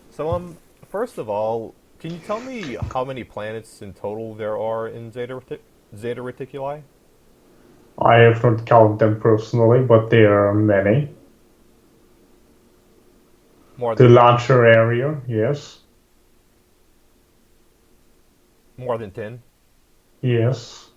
So, first of all, can you tell me how many planets in total there are in Zeta Reticuli? I have not counted them personally, but there are many. More The than 10? larger area, yes, More than 10? yes,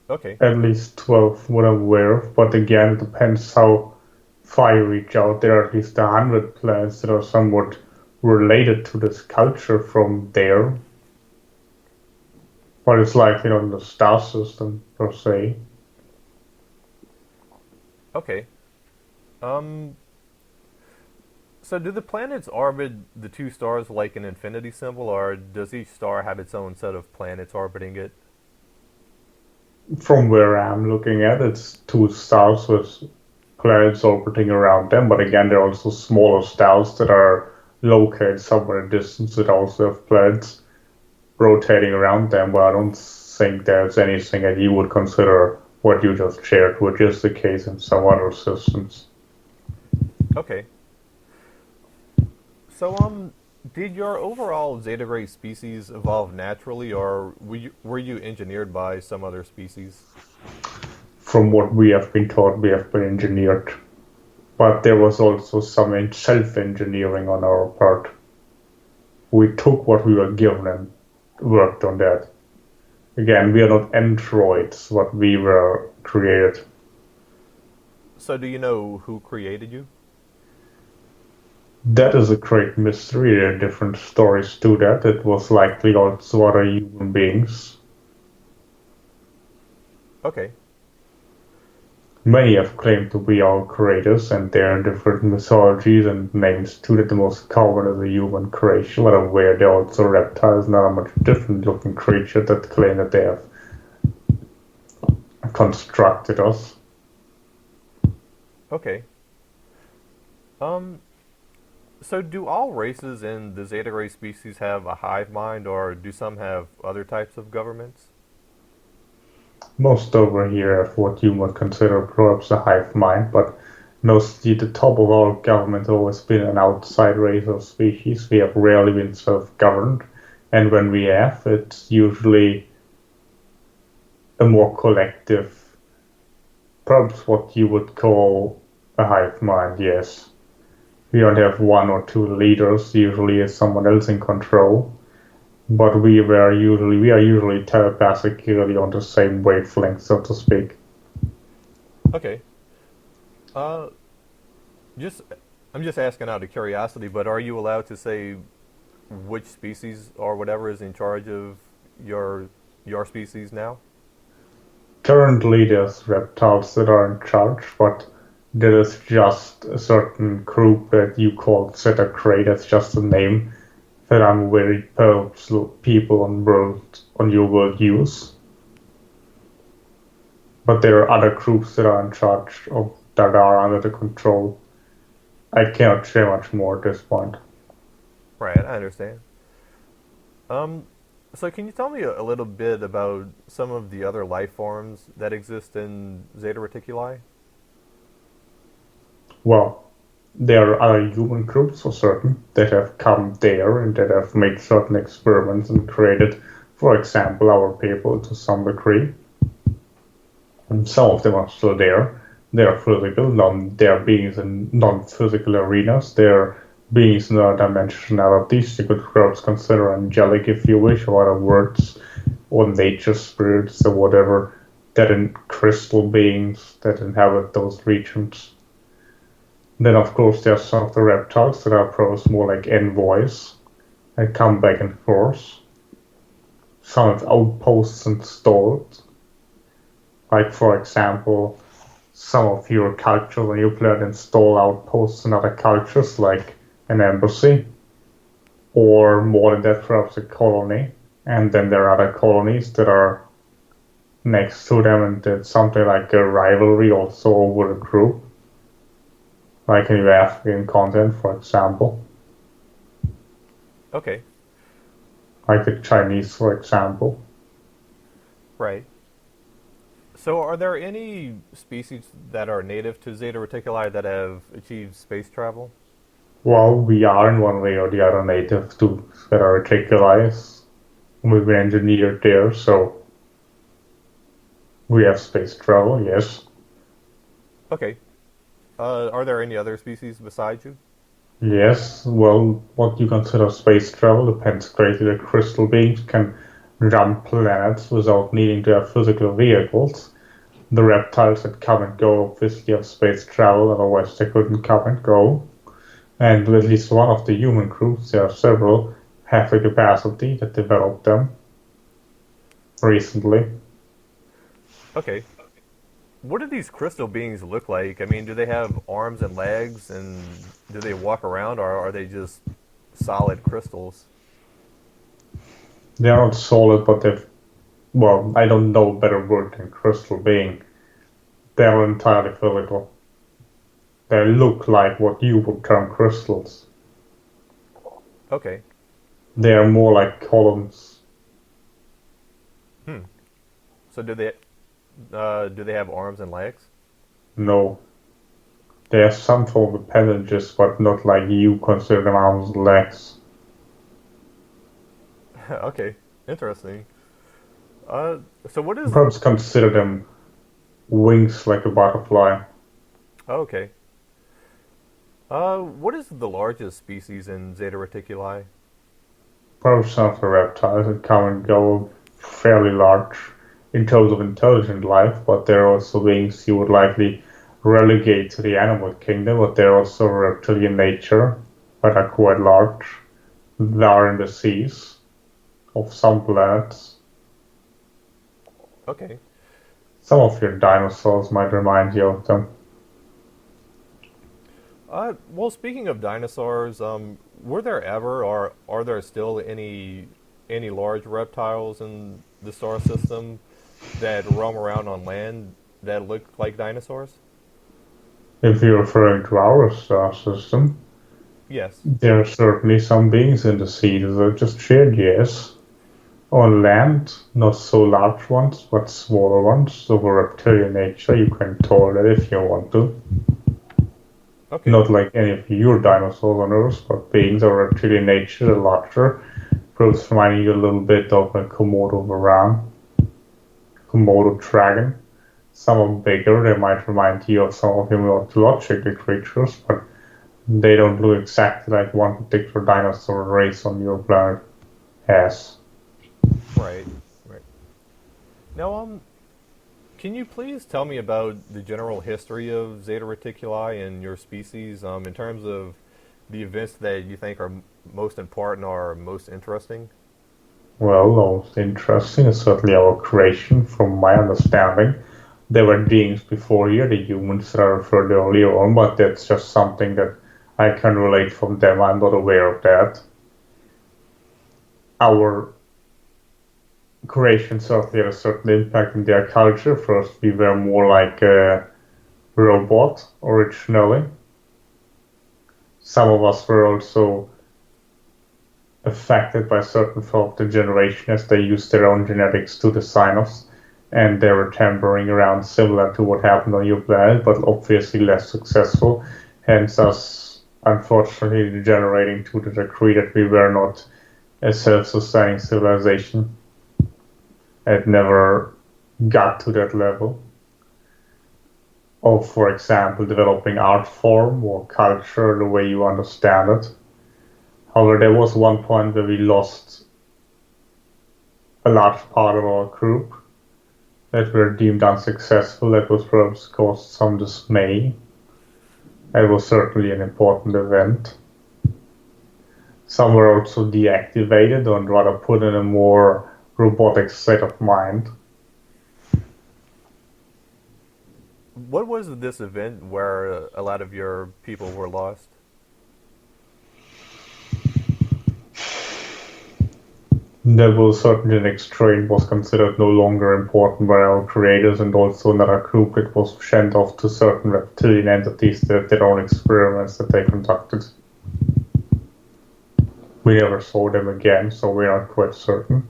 Okay. at least 12 what I'm aware of. But again, it depends how far you reach out. There are at least 100 planets that are somewhat related to this culture from there, but it's likely not in the star system per se. Okay. Um, so do the planets orbit the two stars like an infinity symbol, or does each star have its own set of planets orbiting it? From where I'm looking at, it's two stars with planets orbiting around them. But again, there are also smaller stars that are located somewhere in distance that also have planets rotating around them. But I don't think there's anything that you would consider what you just shared, which is the case in some other systems. Okay. So, did your overall Zeta-Grey species evolve naturally, or were you engineered by some other species? From what we have been taught, we have been engineered. But there was also some self-engineering on our part. We took what we were given and worked on that. Again, we are not androids, what we were created. So, do you know who created you? That is a great mystery. There are different stories to that. It was likely also other human beings. Okay. Many have claimed to be our creators, and there are different mythologies and names to that. The most common is a human creation, but I'm aware there are also reptiles and other much different looking creatures that claim that they have constructed us. Okay. Um, so do all races in the Zeta Ray species have a hive mind, or do some have other types of governments? Most over here have what you would consider perhaps a hive mind, but mostly the top of our government has always been an outside race or species. We have rarely been self-governed, and when we have, it's usually a more collective, perhaps what you would call a hive mind, yes. We don't have one or two leaders, usually it's someone else in control, but we are usually telepathically on the same wavelength, so to speak. Okay. Uh, just I'm just asking out of curiosity, but are you allowed to say which species or whatever is in charge of your your species now? Currently, there's reptiles that are in charge, but there is just a certain group that you call Zeta-Grey. That's just a name that I'm very perhaps people on your world use. But there are other groups that are in charge of that are under the control. I cannot share much more at this point. Right, I understand. Um, so can you tell me a little bit about some of the other life forms that exist in Zeta Reticuli? Well, there are other human groups for certain that have come there and that have made certain experiments and created, for example, our people to some degree. And some of them are still there. They are physical, they are beings in non-physical arenas. They are beings in other dimensionalities. You could perhaps consider angelic if you wish, or other words, or nature spirits, or whatever, that in crystal beings that inhabit those regions. Then, of course, there are some of the reptiles that are perhaps more like envoys and come back and forth. Some have outposts installed, like, for example, some of your cultures when you plan to install outposts in other cultures, like an embassy, or more than that, perhaps a colony. And then there are other colonies that are next to them, and it's something like a rivalry also over a group, like in the African continent, for example, Okay, like the Chinese, for example. right. So are there any species that are native to Zeta Reticuli that have achieved space travel? Well, we are in one way or the other native to Zeta Reticuli. We've been engineered there, so we have space travel, yes. Okay. Are there any other species besides you? Yes, well, what you consider space travel depends greatly that crystal beings can jump planets without needing to have physical vehicles. The reptiles that come and go obviously have space travel, otherwise they couldn't come and go. And at least one of the human groups, there are several, have the capacity that developed them recently. Okay. What do these crystal beings look like? I mean, do they have arms and legs, and do they walk around, or are they just solid crystals? They are not solid, but they've, well, I don't know a better word than crystal being. They're entirely physical. They look like what you would term crystals. Okay. They are more like columns. Hmm. So do they have arms and legs? No, they have some form of appendages, but not like you consider them arms and legs. Okay. Interesting. Uh, so what You is? perhaps consider them wings like a butterfly. Oh, okay. What is the largest species in Zeta Reticuli? Perhaps some of the reptiles that come and go fairly large in terms of intelligent life, but they're also beings you would likely relegate to the animal kingdom, but they're also reptilian nature, but are quite large. They are in the seas of some planets. Okay. Some of your dinosaurs might remind you of them. Well, speaking of dinosaurs, were there ever, or are there still any large reptiles in the star system that roam around on land that look like dinosaurs? If you're referring to our star system, Yes. there are certainly some beings in the sea that are just shared, yes. On land, not so large ones, but smaller ones of a reptilian nature. You can tolerate if you want to. Okay. Not like any of your dinosaurs on Earth, but beings of reptilian nature, the larger, perhaps reminding you a little bit of a Komodo varan, Komodo dragon. Some are bigger, they might remind you of some of your mythological creatures, but they don't look exactly like one particular dinosaur race on your planet has. Right. Right. Now, can you please tell me about the general history of Zeta Reticuli and your species, in terms of the events that you think are most important or most interesting? Well, most interesting is certainly our creation, from my understanding. There were beings before here, the humans that I referred to earlier on, but that's just something that I can relate from them. I'm not aware of that. Our creation certainly had a certain impact in their culture. First, we were more like a robot originally. Some of us were also affected by certain form of degeneration as they used their own genetics to design us, and they were tampering around similar to what happened on your planet, but obviously less successful, hence us unfortunately degenerating to the degree that we were not a self-sustaining civilization. It never got to that level of, for example, developing art form or culture the way you understand it. However, there was one point where we lost a large part of our group that were deemed unsuccessful. That was perhaps caused some dismay. It was certainly an important event. Some were also deactivated or rather put in a more robotic state of mind. What was this event where a lot of your people were lost? That was certainly an extreme, was considered no longer important by our creators, and also another group that was sent off to certain reptilian entities that had their own experiments that they conducted. We never saw them again, so we are not quite certain.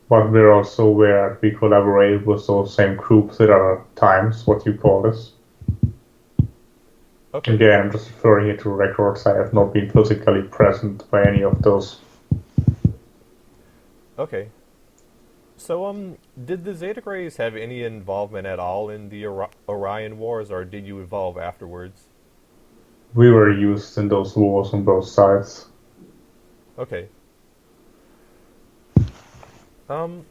But we're also aware that we collaborated with those same groups at other times, what you call this. Okay. Again, I'm just referring here to records. I have not been physically present by any of those. Okay. So, did the Zeta Greys have any involvement at all in the Orion Wars, or did you evolve afterwards? We were used in those wars on both sides. Okay. Um,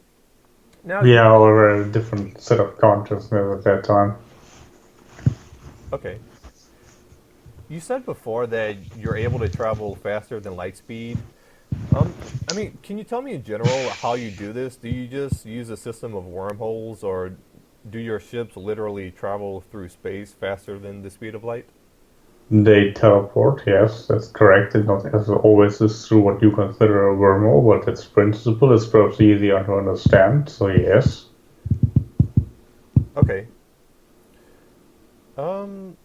now We you. are a very different set of consciousness at that time. Okay. You said before that you're able to travel faster than light speed. Um, I mean, can you tell me in general how you do this? Do you just use a system of wormholes, or do your ships literally travel through space faster than the speed of light? They teleport, yes, that's correct. It not as always is through what you consider a wormhole, but its principle is perhaps easier to understand, so yes. Okay. Um,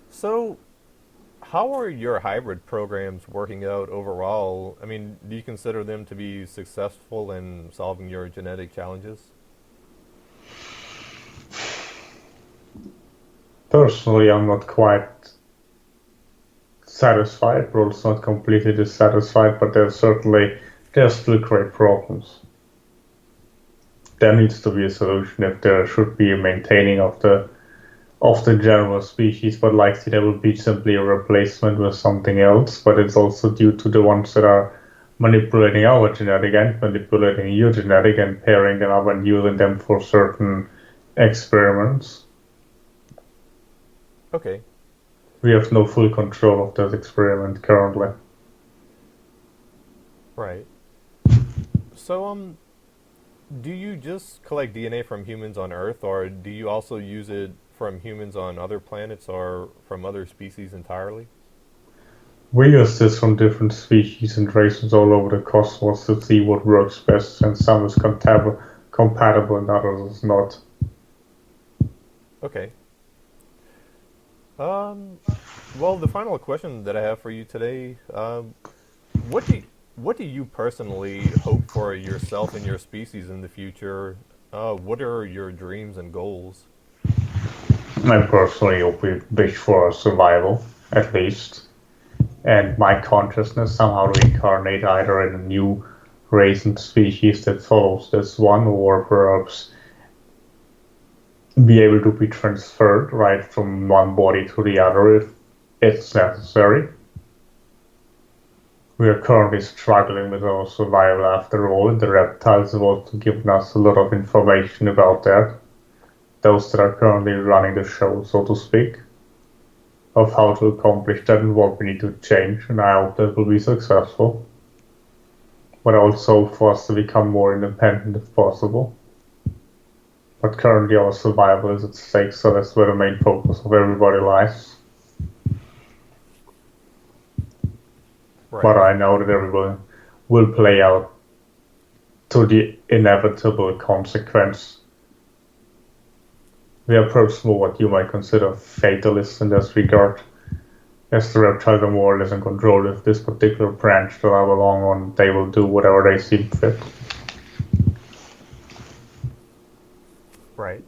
so how are your hybrid programs working out overall? I mean, do you consider them to be successful in solving your genetic challenges? Personally, I'm not quite satisfied, but also not completely dissatisfied, but there's still great problems. There needs to be a solution if there should be a maintaining of the general species, but likely there will be simply a replacement with something else. But it's also due to the ones that are manipulating our genetic and manipulating your genetic and pairing them up and using them for certain experiments. Okay, We have no full control of that experiment currently. right. So, do you just collect DNA from humans on Earth, or do you also use it from humans on other planets or from other species entirely? We use this from different species and races all over the cosmos to see what works best, and some is compatible and others is not. Okay. Um, well, the final question that I have for you today, what do you, what do you personally hope for yourself and your species in the future? What are your dreams and goals? I personally wish for survival, at least, and my consciousness somehow reincarnate either in a new race and species that follows this one, or perhaps be able to be transferred right from one body to the other if it's necessary. We are currently struggling with our survival after all, and the reptiles have also given us a lot of information about that. Those that are currently running the show, so to speak, of how to accomplish that and what we need to change, and I hope that will be successful. But also for us to become more independent if possible. But currently our survival is at stake, so that's where the main focus of everybody lies. But Right. I know that everyone will play out to the inevitable consequence. We are perhaps more what you might consider fatalists in this regard, as the reptiles are more or less in control of this particular branch that I belong on. They will do whatever they see fit. Right.